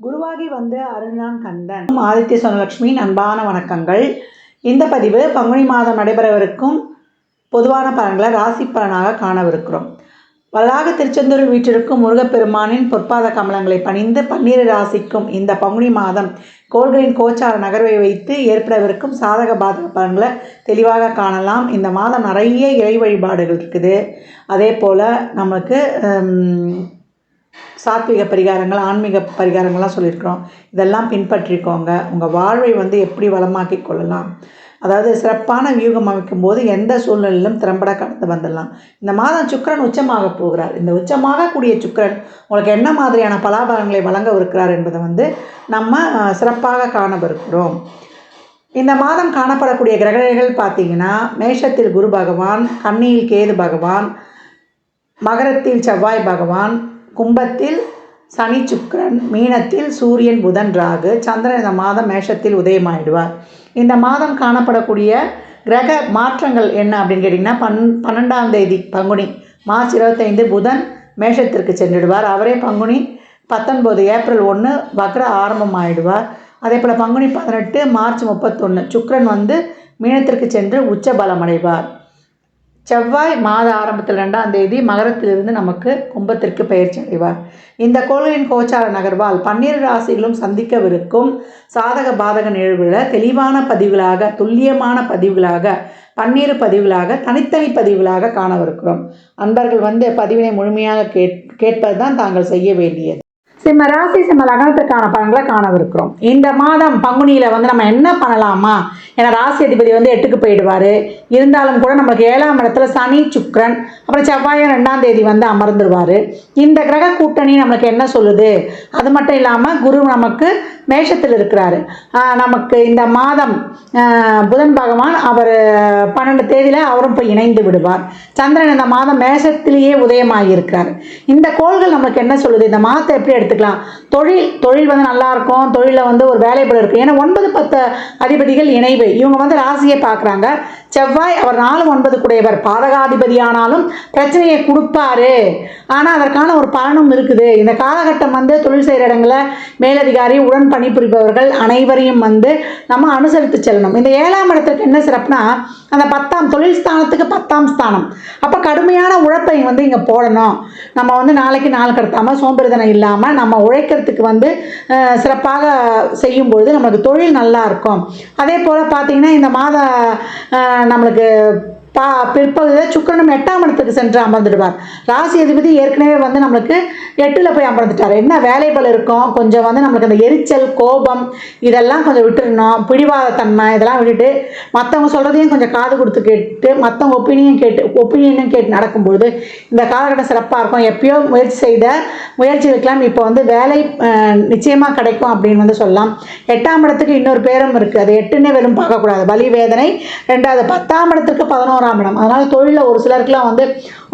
குருவாகி வந்து அருள்நான் கந்தன். ஆதித்ய சொர்ணலக்ஷ்மி அன்பான வணக்கங்கள். இந்த பதிவு பங்குனி மாதம் நடைபெறவிருக்கும் பொதுவான பலன்களை ராசி பலனாக காணவிருக்கிறோம். வளாக திருச்செந்தூரில் வீற்றிருக்கும் முருகப்பெருமானின் பொற்பாத கமலங்களை பணிந்து 12 ராசிக்கும் இந்த பங்குனி மாதம் கோள்களின் கோச்சார நகர்வை வைத்து ஏற்படவிருக்கும் சாதக பாதக பலன்களை தெளிவாக காணலாம். இந்த மாதம் நிறைய இறை வழிபாடுகள் இருக்குது. அதே போல் நமக்கு சாத்விக பரிகாரங்கள், ஆன்மீக பரிகாரங்கள்லாம் சொல்லியிருக்கிறோம். இதெல்லாம் பின்பற்றிக்கோங்க. உங்கள் வாழ்வை வந்து எப்படி வளமாக்கி கொள்ளலாம், அதாவது சிறப்பான வியூகம் அமைக்கும் போது எந்த சூழ்நிலையிலும் திறம்பட கடந்து வந்துடலாம். இந்த மாதம் சுக்கிரன் உச்சமாக போகிறார். இந்த உச்சமாக கூடிய சுக்கிரன் உங்களுக்கு என்ன மாதிரியான பலாபலன்களை வழங்கவிருக்கிறார் என்பதை வந்து நம்ம சிறப்பாக காணவிருக்கிறோம். இந்த மாதம் காணப்படக்கூடிய கிரகங்கள் பார்த்திங்கன்னா, மேஷத்தில் குரு பகவான், கன்னியில் கேது பகவான், மகரத்தில் செவ்வாய் பகவான், கும்பத்தில் சனி சுக்கிரன், மீனத்தில் சூரியன் புதன் ராகு, சந்திரன் இந்த மாதம் மேஷத்தில் உதயமாயிடுவார். இந்த மாதம் காணப்படக்கூடிய கிரக மாற்றங்கள் என்ன அப்படின்னு கேட்டிங்கன்னா, 12ஆம் தேதி பங்குனி மார்ச் 25 புதன் மேஷத்திற்கு சென்றுடுவார். அவரே பங்குனி 19 ஏப்ரல் 1 வக்ர ஆரம்பம் ஆகிடுவார். அதே போல் பங்குனி 18 மார்ச் 31 சுக்கிரன் வந்து மீனத்திற்கு சென்று உச்ச பலம் அடைவார். செவ்வாய் மாத ஆரம்பத்தில் 2ஆம் தேதி மகரத்திலிருந்து நமக்கு கும்பத்திற்கு பயிற்சி அடைவார். இந்த கோள்களின் கோச்சார நகர்வால் 12 ராசிகளும் சந்திக்கவிருக்கும் சாதக பாதக நிகழ்வுகளை தெளிவான பதிவுகளாக, துல்லியமான பதிவுகளாக, 12 பதிவுகளாக, தனித்தனி பதிவுகளாக காணவிருக்கிறோம். அன்பர்கள் வந்து பதிவினை முழுமையாக கேட்பது தான் தாங்கள் செய்ய வேண்டியது. சிம்ம ராசி சிம்ம லக்னத்திற்கான பலன்களை காணவிருக்கிறோம். இந்த மாதம் பங்குனியில் வந்து நம்ம என்ன பண்ணலாமா, ஏன்னா ராசி அதிபதி வந்து 8க்கு போயிடுவார். இருந்தாலும் கூட நம்மளுக்கு 7ஆம் இடத்துல சனி சுக்கிரன், அப்புறம் செவ்வாயும் 2ஆம் தேதி வந்து அமர்ந்துருவார். இந்த கிரக கூட்டணி நம்மளுக்கு என்ன சொல்லுது? அது மட்டும் இல்லாமல் குரு நமக்கு மேஷத்தில் இருக்கிறாரு. நமக்கு இந்த மாதம் புதன் பகவான் அவர் 12 தேதியில் அவரும் போய் இணைந்து விடுவார். சந்திரன் இந்த மாதம் மேஷத்திலேயே உதயமாகி இருக்கிறார். இந்த கோள்கள் நம்மளுக்கு என்ன சொல்லுது? இந்த மாதத்தை எப்படி எடுத்துக்கலாம்? தொழில் வந்து நல்லா இருக்கும். தொழிலில் வந்து ஒரு வேலைப்பட இருக்குது. ஏன்னா 9, 10 அதிபதிகள் இணைவு. இவங்க வந்து ராசியை பார்க்குறாங்க. செவ்வாய் அவர் 4, 9 கூடையவர். பாதகாதிபதியானாலும் பிரச்சனையை கொடுப்பாரு. ஆனால் அதற்கான ஒரு பலனும் இருக்குது. இந்த காலகட்டம் வந்து தொழில் செய்கிற இடங்களில் மேலதிகாரி, உடன் பணிபுரிபவர்கள் அனைவரையும் வந்து நம்ம அனுசரித்து செல்லணும். இந்த 7ஆம் இடத்துக்கு என்ன சிறப்புனா, அந்த 10ஆம் தொழில் ஸ்தானத்துக்கு 10ஆம் ஸ்தானம். அப்போ கடுமையான உழைப்பை வந்து இங்கே போடணும். நம்ம வந்து நாளைக்கு நாள் கடத்தாமல் சோம்பேறித்தனம் இல்லாமல் நம்ம உழைக்கிறதுக்கு வந்து சிறப்பாக செய்யும்பொழுது நம்மளுக்கு தொழில் நல்லா இருக்கும். அதே போல் பார்த்திங்கன்னா, இந்த மாத நம்மளுக்கு பிற்பகுதியில் சுக்கிரனும் 8ஆம் இடத்துக்கு சென்று அமர்ந்துடுவார். ராசி அதிபதி ஏற்கனவே வந்து நம்மளுக்கு 8ல் போய் அமர்ந்துட்டார். என்ன வேலைகள் இருக்கும், கொஞ்சம் வந்து நம்மளுக்கு அந்த எரிச்சல், கோபம் இதெல்லாம் கொஞ்சம் விட்டுடணும். பிடிவாத தன்மை இதெல்லாம் விட்டுட்டு மற்றவங்க சொல்கிறதையும் கொஞ்சம் காது கொடுத்து கேட்டு, மற்றவங்க ஒப்பீனியனும் கேட்டு நடக்கும்பொழுது இந்த காலகட்டம் சிறப்பாக இருக்கும். எப்பயோ முயற்சி செய்த முயற்சிகளுக்கெல்லாம் இப்போ வந்து வேலை நிச்சயமாக கிடைக்கும் அப்படின்னு வந்து சொல்லலாம். 8ஆம் இடத்துக்கு இன்னொரு பேரும் இருக்குது. அது 8ன்னே வெறும் பார்க்கக்கூடாது. வலி வேதனை. 2வது 10ஆம் இடத்துக்கு 11ஆம் இடம். அதனால் தொழிலில் ஒரு சிலருக்குலாம் வந்து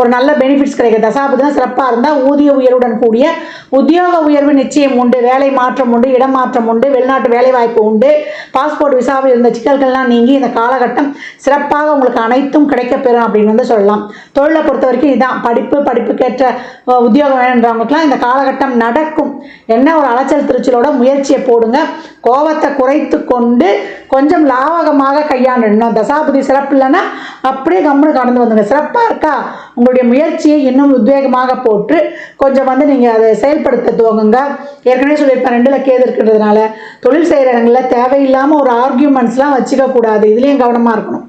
ஒரு நல்ல பெனிஃபிட்ஸ் கிடைக்கும். தசாபதினா சிறப்பாக இருந்தால் ஊதிய உயர்வுடன் கூடிய உத்தியோக உயர்வு நிச்சயம் உண்டு. வேலை மாற்றம் உண்டு, இடமாற்றம் உண்டு, வெளிநாட்டு வேலை வாய்ப்பு உண்டு. பாஸ்போர்ட் விசாவில் இருந்த சிக்கல்கள்லாம் நீங்கி இந்த காலகட்டம் சிறப்பாக உங்களுக்கு அனைத்தும் கிடைக்கப்பெறும் அப்படின்னு வந்து சொல்லலாம். தொழிலை பொறுத்த வரைக்கும் இதான். படிப்புக்கேற்ற உத்தியோகம் வேணுன்றவங்களுக்குலாம் இந்த காலகட்டம் நடக்கும். என்ன ஒரு அலைச்சல் திருச்சலோட முயற்சியை போடுங்க. கோபத்தை குறைத்து கொண்டு கொஞ்சம் லாவகமாக கையாண்டணும். தசாபதி சிறப்பு இல்லைன்னா அப்படியே கம்முன்னு கடந்து வந்துங்க. சிறப்பாக இருக்கா, உங்களுடைய முயற்சியை இன்னும் உத்வேகமாக போட்டு கொஞ்சம் வந்து நீங்கள் அதை செயல்படுத்த துவங்குங்க. ஏற்கனவே சொல்லியிருப்பேன், 2ல் கேது இருக்கிறதுனால தொழில் செய்கிற இடங்களில் தேவையில்லாமல் ஒரு ஆர்கியூமெண்ட்ஸ்லாம் வச்சுக்க கூடாது. இதுலேயும் கவனமாக இருக்கணும்.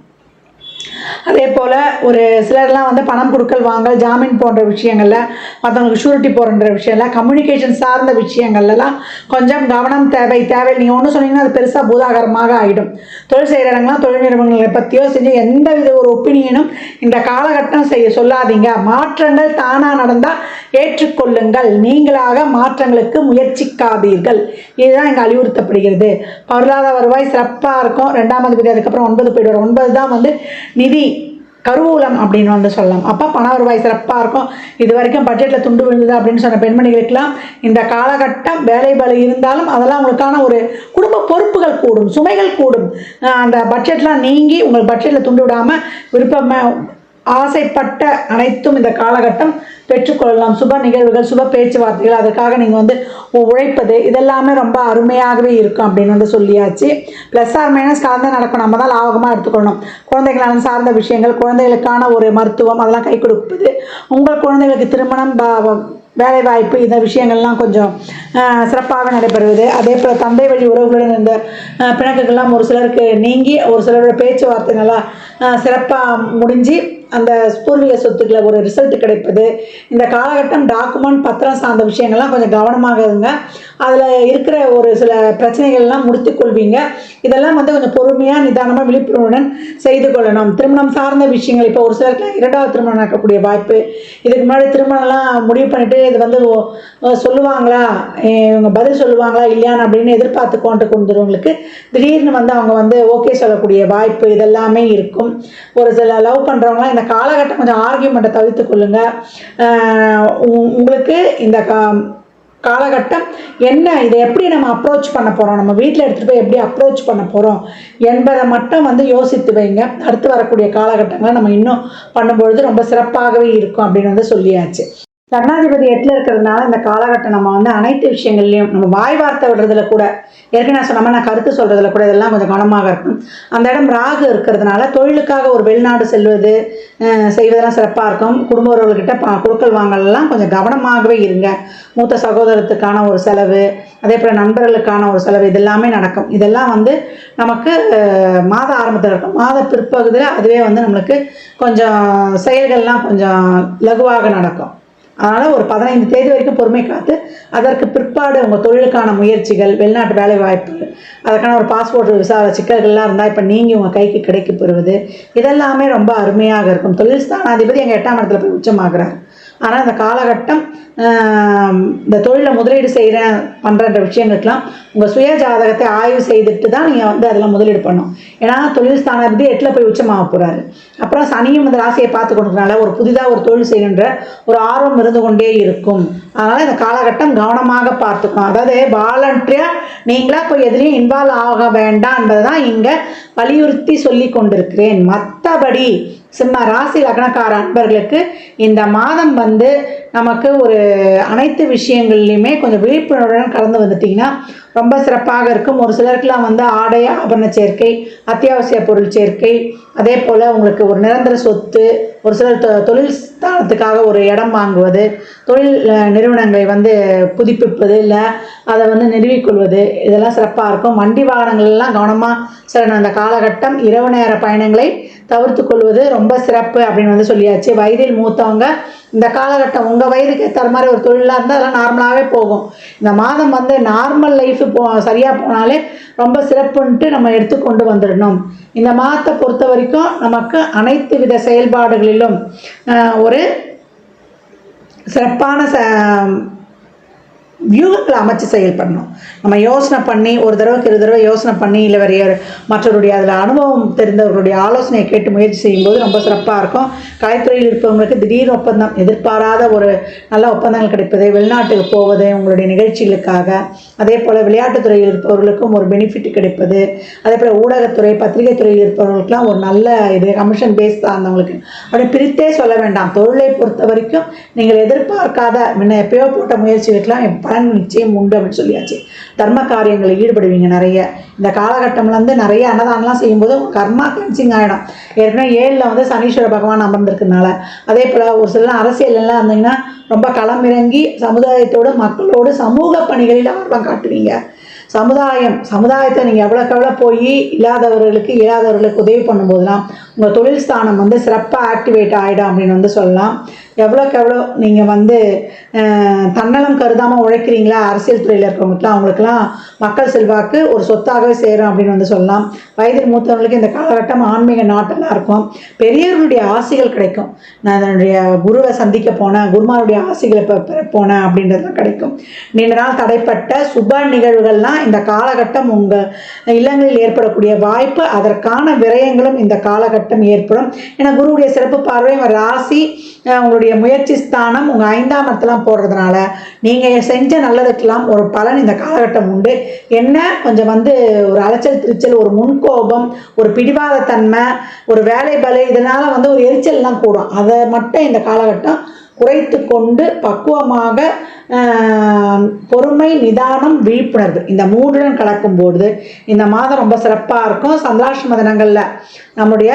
அதே போல் ஒரு சிலர்லாம் வந்து பணம் கொடுக்கல் வாங்கல், ஜாமீன் போன்ற விஷயங்களில், மற்றவங்களுக்கு ஷூரிட்டி போன்ற விஷயம்ல, கம்யூனிகேஷன் சார்ந்த விஷயங்கள்லாம் கொஞ்சம் கவனம் தேவை. நீங்கள் ஒன்று சொன்னீங்கன்னா அது பெருசாக பூதாகரமாக ஆகிடும். தொழில் செய்கிற இடங்கள்லாம் தொழில் நிறுவனங்களை பற்றியோ செஞ்சு எந்த வித ஒரு ஒப்பீனியனும் இந்த காலகட்டம் சொல்லாதீங்க. மாற்றங்கள் தானாக நடந்தால் ஏற்றுக்கொள்ளுங்கள். நீங்களாக மாற்றங்களுக்கு முயற்சிக்காதீர்கள். இதுதான் இங்கே அறிவுறுத்தப்படுகிறது. பொருளாதார வருவாய் சிறப்பாக இருக்கும். 2ஆம் அதிபதி அதுக்கப்புறம் 9 போய்டுவார். 9 தான் வந்து நிதி கருவூலம் அப்படின்னு வந்து சொல்லலாம். அப்போ பண வருவாய் சிறப்பாக இருக்கும். இது வரைக்கும் பட்ஜெட்டில் துண்டு விழுந்தது அப்படின்னு சொன்ன பெண்மணிகளுக்கெல்லாம் இந்த காலகட்டம் வேலை பலு இருந்தாலும் அதெல்லாம் உங்களுக்கான ஒரு குடும்ப பொறுப்புகள் கூடும், சுமைகள் கூடும். அந்த பட்ஜெட்லாம் நீங்கி உங்களுக்கு பட்ஜெட்டில் துண்டு விடாமல் ஆசைப்பட்ட அனைத்தும் இந்த காலகட்டம் பெற்றுக்கொள்ளலாம். சுப நிகழ்வுகள், சுப பேச்சுவார்த்தைகள், அதுக்காக நீங்கள் வந்து உழைப்பது இதெல்லாமே ரொம்ப அருமையாகவே இருக்கும் அப்படின்னு வந்து சொல்லியாச்சு. ப்ளஸ் ஆர் மைனஸ் கலந்து நடக்கும், நம்ம தான் லாபகமாக எடுத்துக்கொள்ளணும். குழந்தைகள் சார்ந்த விஷயங்கள், குழந்தைகளுக்கான ஒரு மருத்துவம் அதெல்லாம் கை கொடுப்பது, உங்கள் குழந்தைகளுக்கு திருமணம், வேலைவாய்ப்பு, இந்த விஷயங்கள்லாம் கொஞ்சம் சிறப்பாக நடைபெறுவது. அதே போல் தந்தை வழி உறவுகளுடன் இந்த பிணக்குகள்லாம் ஒரு சிலருக்கு நீங்கி ஒரு சிலரோட பேச்சுவார்த்தை நல்லா சிறப்பாக முடிஞ்சு அந்த பூர்வீக சொத்துக்களை ஒரு ரிசல்ட் கிடைப்பது. இந்த காலகட்டம் டாக்குமெண்ட், பத்திரம் சார்ந்த விஷயங்கள்லாம் கொஞ்சம் கவனமாக இருங்க. அதில் இருக்கிற ஒரு சில பிரச்சனைகள்லாம் முடித்துக்கொள்வீங்க. இதெல்லாம் வந்து கொஞ்சம் பொறுமையாக நிதானமாக விழிப்புணர்வுடன் செய்து கொள்ளணும். திருமணம் சார்ந்த விஷயங்கள், இப்போ ஒரு சிலருக்குலாம் 2வது திருமணம் நடக்கக்கூடிய வாய்ப்பு. இதுக்கு முன்னாடி திருமணம்லாம் முடிவு பண்ணிவிட்டு இது வந்து சொல்லுவாங்களா, இவங்க பதில் சொல்லுவாங்களா இல்லையான்னு அப்படின்னு எதிர்பார்த்து கொண்டுருவங்களுக்கு திடீர்னு வந்து அவங்க வந்து ஓகே சொல்லக்கூடிய வாய்ப்பு இதெல்லாமே இருக்கும். ஒரு சில லவ் பண்ணுறவங்களாம் இந்த காலகட்டம் கொஞ்சம் ஆர்கியூமெண்ட்டை தவிர்த்து கொள்ளுங்க. உங்களுக்கு இந்த காலகட்டம் என்ன, இதை எப்படி நம்ம அப்ரோச் பண்ண போகிறோம், நம்ம வீட்டில் எடுத்துகிட்டு போய் எப்படி அப்ரோச் பண்ண போகிறோம் என்பதை மட்டும் வந்து யோசித்து வைங்க. அடுத்து வரக்கூடிய காலகட்டங்களை நம்ம இன்னும் பண்ணும்பொழுது ரொம்ப சிறப்பாகவே இருக்கும் அப்படின்னு வந்து சொல்லியாச்சு. லக்னாதிபதி 8ல் இருக்கிறதுனால இந்த காலகட்டம் நம்ம வந்து அனைத்து விஷயங்கள்லையும் நம்ம வாய் வார்த்தை விடுறதுல கூட, ஏற்கனவே நான் சொன்ன நான் கருத்து சொல்கிறதுல கூட இதெல்லாம் கொஞ்சம் கவனமாக இருக்கும். அந்த இடம் ராகு இருக்கிறதுனால தொழிலுக்காக ஒரு வெளிநாடு செய்வதெல்லாம் சிறப்பாக இருக்கும். குடும்ப உறவுகிட்ட கொடுக்கல் வாங்கலாம் கொஞ்சம் கவனமாகவே இருங்க. மூத்த சகோதரத்துக்கான ஒரு செலவு, அதே போல் நண்பர்களுக்கான ஒரு செலவு, இதெல்லாமே நடக்கும். இதெல்லாம் வந்து நமக்கு மாத ஆரம்பத்தில் இருக்கும். மாத பிற்பகுதியில் அதுவே வந்து நம்மளுக்கு கொஞ்சம் செயல்கள்லாம் கொஞ்சம் லகுவாக நடக்கும். அதனால் ஒரு 15 தேதி வரைக்கும் பொறுமை காத்து அதற்கு பிற்பாடு உங்கள் தொழிலுக்கான முயற்சிகள், வெளிநாட்டு வேலை வாய்ப்பு, அதுக்கான ஒரு பாஸ்போர்ட் விசா சிக்கல்கள்லாம் இருந்தால் இப்போ நீங்கள் உங்கள் கைக்கு கிடைக்க பெறுவது இதெல்லாமே ரொம்ப அருமையாக இருக்கும். தொழில் ஸ்தானாதிபதி எங்கள் 8ஆம் இடத்துல போய் உச்சமாகிறார். ஆனால் இந்த காலகட்டம் இந்த தொழிலை முதலீடு பண்ணுற விஷயங்களுக்கெல்லாம் உங்கள் சுய ஜாதகத்தை ஆய்வு செய்துட்டு தான் நீங்கள் வந்து அதெல்லாம் முதலீடு பண்ணணும். ஏன்னா தொழில் ஸ்தானாதிபதி 8ல் போய் உச்சமாக போகிறாரு. அப்புறம் சனியும் இந்த ராசியை பார்த்து கொடுக்கறதுனால ஒரு புதிதாக ஒரு தொழில் செய்யணுன்ற ஒரு ஆர்வம் இருந்து கொண்டே இருக்கும். அதனால் இந்த காலகட்டம் கவனமாக பார்த்துக்கணும். அதாவது வாலண்டரியாக நீங்களாக போய் எதுலேயும் இன்வால்வ் ஆக வேண்டாம் என்பதை தான் இங்கே வலியுறுத்தி சொல்லி கொண்டிருக்கிறேன். மற்றபடி சிம்ம ராசி லக்னக்கார அன்பர்களுக்கு இந்த மாதம் வந்து நமக்கு ஒரு அனைத்து விஷயங்கள்லையுமே கொஞ்சம் விழிப்புணர்வுடன் கடந்து வந்துட்டிங்கன்னா ரொம்ப சிறப்பாக இருக்கும். ஒரு சிலருக்குலாம் வந்து ஆடை ஆபரண சேர்க்கை, அத்தியாவசிய பொருள் சேர்க்கை, அதே போல் உங்களுக்கு ஒரு நிரந்தர சொத்து, ஒரு சிலர் தொழில் ஸ்தானத்துக்காக ஒரு இடம் வாங்குவது, தொழில் நிறுவனங்களை வந்து புதுப்பிப்பது, இல்லை அதை வந்து நிறுவிக்கொள்வது, இதெல்லாம் சிறப்பாக இருக்கும். வண்டி வாகனங்கள்லாம் கவனமாக சில அந்த காலகட்டம் இரவு நேர பயணங்களை தவிர்த்து கொள்வது ரொம்ப சிறப்பு அப்படின்னு வந்து சொல்லியாச்சு. வயதில் மூத்தவங்க இந்த காலகட்டம் உங்கள் வயதுக்கு ஏற்ற மாதிரி ஒரு தொழிலாக இருந்தால் அதெல்லாம் நார்மலாகவே போகும். இந்த மாதம் வந்து நார்மல் லைஃபு சரியாக போனாலே ரொம்ப சிறப்புன்ட்டு நம்ம எடுத்துக்கொண்டு வந்துடணும். இந்த மாதத்தை பொறுத்த வரைக்கும் நமக்கு அனைத்து வித செயல்பாடுகளிலும் ஒரு சிறப்பான வியூகங்களை அமைச்சு செயல்படணும். நம்ம யோசனை பண்ணி ஒரு தடவைக்கு 2 தடவை யோசனை பண்ணி இல்லை வேறு மற்றவருடைய அதில் அனுபவம் தெரிந்தவர்களுடைய ஆலோசனையை கேட்டு முயற்சி செய்யும்போது ரொம்ப சிறப்பாக இருக்கும். கலைத்துறையில் இருப்பவங்களுக்கு திடீர் ஒப்பந்தம், எதிர்பாராத ஒரு நல்ல ஒப்பந்தங்கள் கிடைப்பது, வெளிநாட்டுக்கு போவது உங்களுடைய நிகழ்ச்சிகளுக்காக, அதே போல் விளையாட்டுத்துறையில் இருப்பவர்களுக்கும் ஒரு பெனிஃபிட் கிடைப்பது, அதே போல் ஊடகத்துறை பத்திரிகை துறையில் இருப்பவர்களுக்கெல்லாம் ஒரு நல்ல இது கமிஷன் பேஸ் இருந்தவங்களுக்கு அப்படி பிரித்தே சொல்ல வேண்டாம். தொழிலை பொறுத்த வரைக்கும் நீங்கள் எதிர்பார்க்காத முன்ன எப்பயோ போட்ட முயற்சிகளுக்கெல்லாம் பலன் நிச்சயம் உண்டு அப்படின்னு சொல்லியாச்சு. தர்ம காரியங்களில் ஈடுபடுவீங்க நிறைய. இந்த காலகட்டம்ல வந்து நிறைய அன்னதானம்லாம் செய்யும்போது கர்மா கிளென்சிங் ஆகிடும். ஏற்கனவே 7ல் வந்து சனீஸ்வர பகவான் அமர்ந்திருக்கிறதுனால, அதே போல் ஒரு சில அரசியல்லாம் இருந்தீங்கன்னா ரொம்ப களமிறங்கி சமுதாயத்தோடு மக்களோடு சமூக பணிகளில் ஆர்வம் காட்டுவீங்க. சமுதாயத்தை நீங்கள் எவ்வளோக்கு போய் இயலாதவர்களுக்கு உதவி பண்ணும்போதுலாம் உங்கள் தொழில் ஸ்தானம் வந்து சிறப்பாக ஆக்டிவேட் ஆகிடும் அப்படின்னு வந்து சொல்லலாம். எவ்வளோக்கு நீங்கள் வந்து தன்னலம் கருதாமல் உழைக்கிறீங்களா அரசியல் துறையில் இருக்கிறவங்களுக்குலாம் அவங்களுக்குலாம் மக்கள் செல்வாக்கு ஒரு சொத்தாகவே சேரும் அப்படின்னு வந்து சொல்லலாம். வயதில் மூத்தவர்களுக்கு இந்த காலகட்டம் ஆன்மீக நாட்டெல்லாம் இருக்கும். பெரியவர்களுடைய ஆசைகள் கிடைக்கும். நான் என்னுடைய குருவை சந்திக்க போனேன், குருமாருடைய ஆசைகளை பெற போனேன் அப்படின்றதுலாம் கிடைக்கும். நீண்ட நாள் தடைப்பட்ட சுப நிகழ்வுகள்லாம் இந்த காலகட்டம் உங்கள் இல்லங்களில் ஏற்படக்கூடிய வாய்ப்பு, அதற்கான விரயங்களும் இந்த காலகட்டம் ஏற்படும். ஏன்னா குருவுடைய சிறப்பு பார்வை ராசி உங்களுடைய உங்களுடைய முயற்சி ஸ்தானம் உங்கள் 5ஆம் இடத்துலாம் போடுறதுனால நீங்கள் செஞ்ச நல்லதுக்கெல்லாம் ஒரு பலன் இந்த காலகட்டம் உண்டு. என்ன கொஞ்சம் வந்து ஒரு அலைச்சல் திருச்சல், ஒரு முன்கோபம், ஒரு பிடிவாதத்தன்மை, ஒரு வேலை பலு, இதனால் வந்து ஒரு எரிச்சல்லாம் கூடும். அதை மட்டும் இந்த காலகட்டம் குறைத்து கொண்டு பக்குவமாக பொறுமை, நிதானம், விழிப்புணர்வு இந்த 3உடன் கலக்கும்போது இந்த மாதம் ரொம்ப சிறப்பாக இருக்கும். சந்திராஷ்டம தினங்களில் நம்முடைய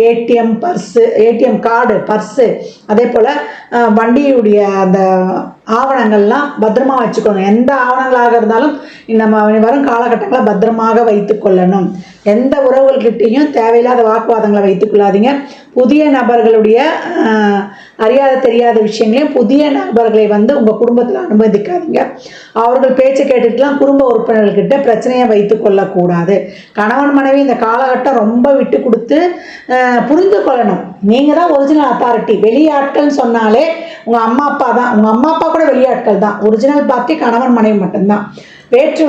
ஏடிஎம் கார்டு, பர்ஸு, அதே போல் வண்டியுடைய அந்த ஆவணங்கள்லாம் பத்திரமா வச்சுக்கணும். எந்த ஆவணங்களாக இருந்தாலும் நம்ம வரும் காலகட்டங்களில் பத்திரமாக வைத்து கொள்ளணும். எந்த உறவுகள்கிட்டையும் தேவையில்லாத வாக்குவாதங்களை வைத்துக் கொள்ளாதீங்க. புதிய நபர்களுடைய அறியாத தெரியாத விஷயங்களையும் புதிய நபர்களை வந்து உங்கள் குடும்பத்தில் அனுமதிக்காதீங்க. அவர்கள் பேச்சு கேட்டுட்டுலாம் குடும்ப உறுப்பினர்கள்கிட்ட பிரச்சனையை வைத்து கொள்ளக்கூடாது. கணவன் மனைவி இந்த காலகட்டம் ரொம்ப விட்டு கொடுத்து புரிந்து கொள்ளணும். நீங்கள் தான் ஒரிஜினல் அத்தாரிட்டி. வெளியாட்கள்னு சொன்னாலே உங்கள் அம்மா அப்பா தான். உங்கள் அம்மா அப்பா கூட வெளியாட்கள் தான். ஒரிஜினல் பார்ட்டி கணவன் மனைவி மட்டும்தான். வேற்று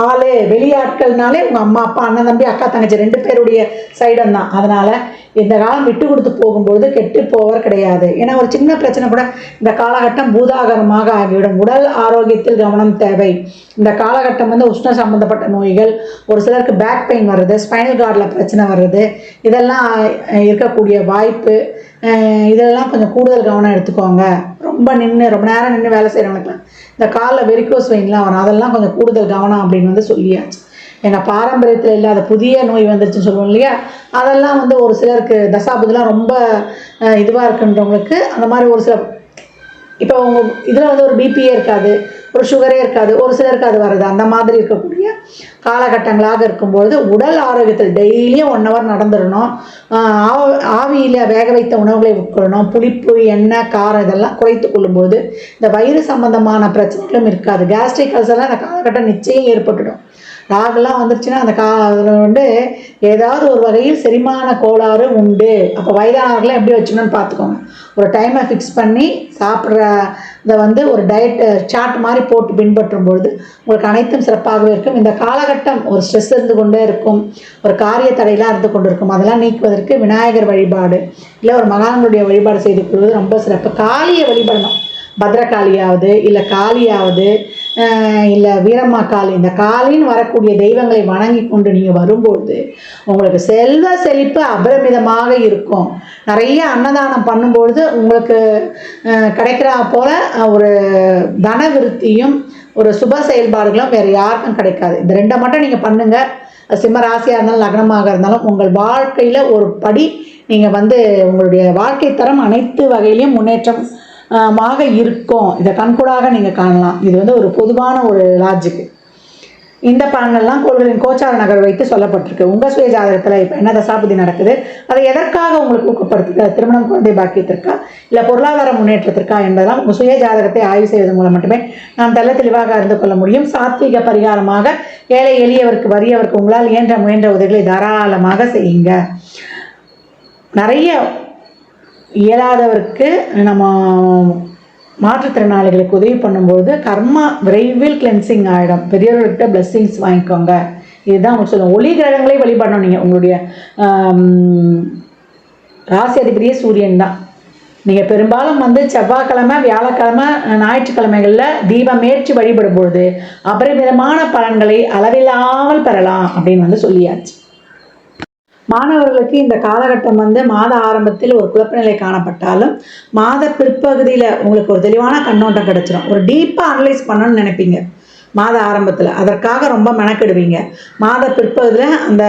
ஆள் வெளியாட்கள்னாலே உங்கள் அம்மா அப்பா, அண்ணன் தம்பி, அக்கா தங்கச்சி 2 பேருடைய சைடம் தான். அதனால் இந்த காலம் விட்டு கொடுத்து போகும்பொழுது கெட்டு போவர் கிடையாது. ஏன்னா ஒரு சின்ன பிரச்சனை கூட இந்த காலகட்டம் பூதாகரமாக ஆகிவிடும். உடல் ஆரோக்கியத்தில் கவனம் தேவை. இந்த காலகட்டம் வந்து உஷ்ண சம்பந்தப்பட்ட நோய்கள், ஒரு சிலருக்கு பேக் பெயின் வர்றது, ஸ்பைனல் கார்டில் பிரச்சனை வர்றது, இதெல்லாம் இருக்கக்கூடிய வாய்ப்பு. இதெல்லாம் கொஞ்சம் கூடுதல் கவனம் எடுத்துக்கோங்க. ரொம்ப நேரம் நின்று வேலை செய்கிறவங்களுக்குலாம் இந்த காலில் வெரிகோஸ் வெயின்லாம் வரும். அதெல்லாம் கொஞ்சம் கூடுதல் கவனம் அப்படின்னு வந்து சொல்லியாச்சு. எங்கள் பாரம்பரியத்தில் இல்லாத புதிய நோய் வந்துருச்சுன்னு சொல்லுவோம் இல்லையா, அதெல்லாம் வந்து ஒரு சிலருக்கு தசாபுதிலாம் ரொம்ப இதுவாக இருக்குன்றவங்களுக்கு அந்த மாதிரி ஒரு சில இப்போ உங்கள் இதில் வந்து ஒரு பிபியே இருக்காது, ஒரு சுகரே இருக்காது, ஒரு சிலருக்கு அது வருது. அந்த மாதிரி இருக்கக்கூடிய காலகட்டங்களாக இருக்கும்பொழுது உடல் ஆரோக்கியத்தில் டெய்லியும் 1 ஹவர் நடந்துடணும். ஆவியில் வேக வைத்த உணவுகளை உட்கொள்ளணும். புளிப்பு, எண்ணெய், காரம் இதெல்லாம் குறைத்து கொள்ளும்போது இந்த வயிறு சம்பந்தமான பிரச்சனைகளும் இருக்காது. கேஸ்ட்ரிக் அல்சர்லாம் இந்த காலகட்டம் நிச்சயம் ஏற்பட்டுடும். ராகுலாம் வந்துருச்சுன்னா அந்த அதில் வந்து ஏதாவது ஒரு வகையில் செரிமான கோளாறு உண்டு. அப்போ வயதானவர்களாம் எப்படி வச்சுக்கணும்னு பார்த்துக்கோங்க. ஒரு டைமை ஃபிக்ஸ் பண்ணி சாப்பிட்ற இதை வந்து ஒரு டயட் சார்ட் மாதிரி போட்டு பின்பற்றும் பொழுது உங்களுக்கு அனைத்தும் சிறப்பாகவே இருக்கும். இந்த காலகட்டம் ஒரு ஸ்ட்ரெஸ் இருந்து கொண்டே இருக்கும், ஒரு காரிய தடையெல்லாம் இருந்து கொண்டு இருக்கும். அதெல்லாம் நீக்குவதற்கு விநாயகர் வழிபாடு இல்லை ஒரு மகான்களுடைய வழிபாடு செய்து கொள்வது ரொம்ப சிறப்பு. காளியை வழிபடணும். பத்ரகாளியாவது இல்லை காளியாவது இல்லை வீரம்மா காளி, இந்த காளின்னு வரக்கூடிய தெய்வங்களை வணங்கி கொண்டு நீங்கள் வரும்பொழுது உங்களுக்கு செல்வ செழிப்பு அபரிமிதமாக இருக்கும். நிறைய அன்னதானம் பண்ணும்பொழுது உங்களுக்கு கிடைக்கிறா போல ஒரு தன விருத்தியும் ஒரு சுப செயல்பாடுகளும் வேறு யாருக்கும் கிடைக்காது. இந்த 2 மட்டும் நீங்கள் பண்ணுங்கள். சிம்ம ராசியாக இருந்தாலும் லக்னமாக இருந்தாலும் உங்கள் வாழ்க்கையில் ஒரு படி நீங்கள் வந்து உங்களுடைய வாழ்க்கை தரம் அனைத்து வகையிலையும் முன்னேற்றம் இருக்கும். இதை கண்கூடாக நீங்கள் காணலாம். இது வந்து ஒரு பொதுவான ஒரு லாஜிக்கு. இந்த பலன்கள்லாம் கோள்களின் கோச்சார நகர் வைத்து சொல்லப்பட்டிருக்கு. உங்கள் சுய ஜாதகத்தில் இப்போ என்ன தசாபதி நடக்குது, அதை எதற்காக உங்களுக்கு ஊக்கப்படுத்துது, திருமணம், குழந்தை பாக்கியத்திற்கா இல்லை பொருளாதார முன்னேற்றத்திற்கா என்பதெல்லாம் உங்கள் சுய ஜாதகத்தை ஆய்வு செய்வதன் மூலம் மட்டுமே நாம் தெளிவாக அறிந்து கொள்ள முடியும். சாத்வீக பரிகாரமாக ஏழை எளியவருக்கு வறியவருக்கு உங்களால் முயன்ற உதவிகளை தாராளமாக செய்யுங்க. நிறைய இயலாதவருக்கு நம்ம மாற்றுத்திறனாளிகளுக்கு உதவி பண்ணும்போது கர்மா விரைவில் கிளென்சிங் ஆகிடும். பெரியவர்கிட்ட பிளெஸ்ஸிங்ஸ் வாங்கிக்கோங்க. இதுதான் உங்களுக்கு சொல்லுவோம். ஒளி கிரகங்களை வழிபடணும். நீங்கள் உங்களுடைய ராசி அதிபதியே சூரியன் தான். நீங்கள் பெரும்பாலும் வந்து செவ்வாய்க்கிழமை, வியாழக்கிழமை, ஞாயிற்றுக்கிழமைகளில் தீபமேற்றி வழிபடும் பொழுது அபரிமிதமான பலன்களை அளவில்லாமல் பெறலாம் அப்படின்னு வந்து சொல்லியாச்சு. மாணவர்களுக்கு இந்த காலகட்டம் வந்து மாத ஆரம்பத்தில் ஒரு குழப்பநிலை காணப்பட்டாலும் மாத பிற்பகுதியில் உங்களுக்கு ஒரு தெளிவான கண்ணோட்டம் கிடச்சிடும். ஒரு டீப்பாக அனலைஸ் பண்ணணும்னு நினைப்பீங்க மாத ஆரம்பத்தில், அதற்காக ரொம்ப மெனக்கெடுவீங்க. மாத பிற்பகுதியில் அந்த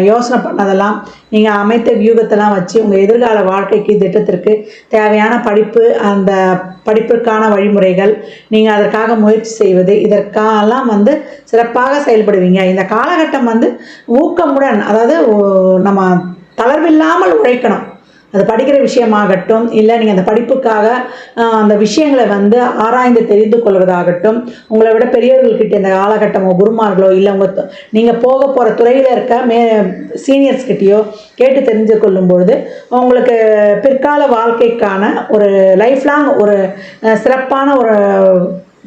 யோசனை பண்ணதெல்லாம் நீங்கள் அமைத்த வியூகத்தெல்லாம் வச்சு உங்கள் எதிர்கால வாழ்க்கைக்கு திட்டத்திற்கு தேவையான படிப்பு, அந்த படிப்பிற்கான வழிமுறைகள், நீங்கள் அதற்காக முயற்சி செய்வது, இதற்கெல்லாம் வந்து சிறப்பாக செயல்படுவீங்க. இந்த காலகட்டம் வந்து ஊக்கமுடன், அதாவது நம்ம தளர்வில்லாமல் உழைக்கணும். அது படிக்கிற விஷயமாகட்டும் இல்லை நீங்கள் அந்த படிப்புக்காக அந்த விஷயங்களை வந்து ஆராய்ந்து தெரிந்து கொள்வதாகட்டும், உங்களை விட பெரியவர்கள்கிட்ட இந்த காலகட்டமோ குருமார்களோ இல்லை நீங்கள் போக போகிற துறையில் இருக்க சீனியர்ஸ்கிட்டையோ கேட்டு தெரிஞ்சு கொள்ளும்பொழுது உங்களுக்கு பிற்கால வாழ்க்கைக்கான ஒரு லைஃப் லாங் ஒரு சிறப்பான ஒரு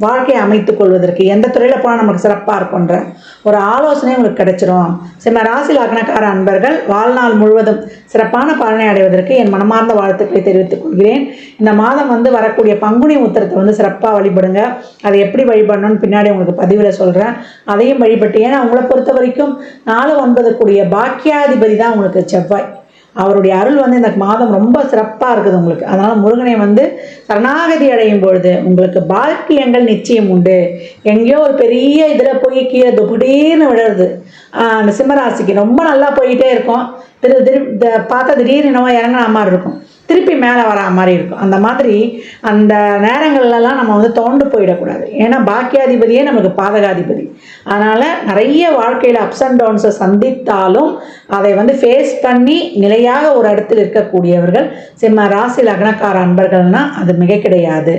வாழ்க்கையை அமைத்துக் கொள்வதற்கு எந்த துறையில் போனால் நமக்கு சிறப்பாக இருக்குன்ற ஒரு ஆலோசனை உங்களுக்கு கிடைச்சிரும். சிம்ம ராசி லக்னக்கார அன்பர்கள் வாழ்நாள் முழுவதும் சிறப்பான பலனை அடைவதற்கு என் மனமார்ந்த வாழ்த்துக்களை தெரிவித்துக் கொள்கிறேன். இந்த மாதம் வரக்கூடிய பங்குனி உத்திரத்தை சிறப்பாக வழிபடுங்க. அதை எப்படி வழிபடணும்னு பின்னாடி உங்களுக்கு பதிவில் சொல்கிறேன். அதையும் வழிபட்டு, ஏன்னா உங்களை பொறுத்த வரைக்கும் 4-9 கூடிய பாக்கியாதிபதி தான் உங்களுக்கு செவ்வாய். அவருடைய அருள் இந்த மாதம் ரொம்ப சிறப்பாக இருக்குது உங்களுக்கு. அதனால் முருகனை சரணாகதி அடையும் பொழுது உங்களுக்கு பாக்கியங்கள் நிச்சயம் உண்டு. எங்கேயோ ஒரு பெரிய இதில் போய் கீழே திடீர்னு விழுறது. அந்த சிம்மராசிக்கு ரொம்ப நல்லா போயிட்டே இருக்கும். பார்த்தா திடீர்னு என்னவோ இறங்கின மாதிரி இருக்கும், திருப்பி மேலே வரா மாதிரி இருக்கும். அந்த மாதிரி அந்த நேரங்கள்லாம் நம்ம தோண்டு போயிடக்கூடாது. ஏன்னா பாக்கியாதிபதியே நமக்கு பாதகாதிபதி. அதனால் நிறைய வாழ்க்கையில் அப்ஸ் அண்ட் டவுன்ஸை சந்தித்தாலும் அதை ஃபேஸ் பண்ணி நிலையாக ஒரு இடத்தில் இருக்கக்கூடியவர்கள் சிம்ம ராசி லக்னக்கார அன்பர்கள்னால் அது மிக கிடையாது.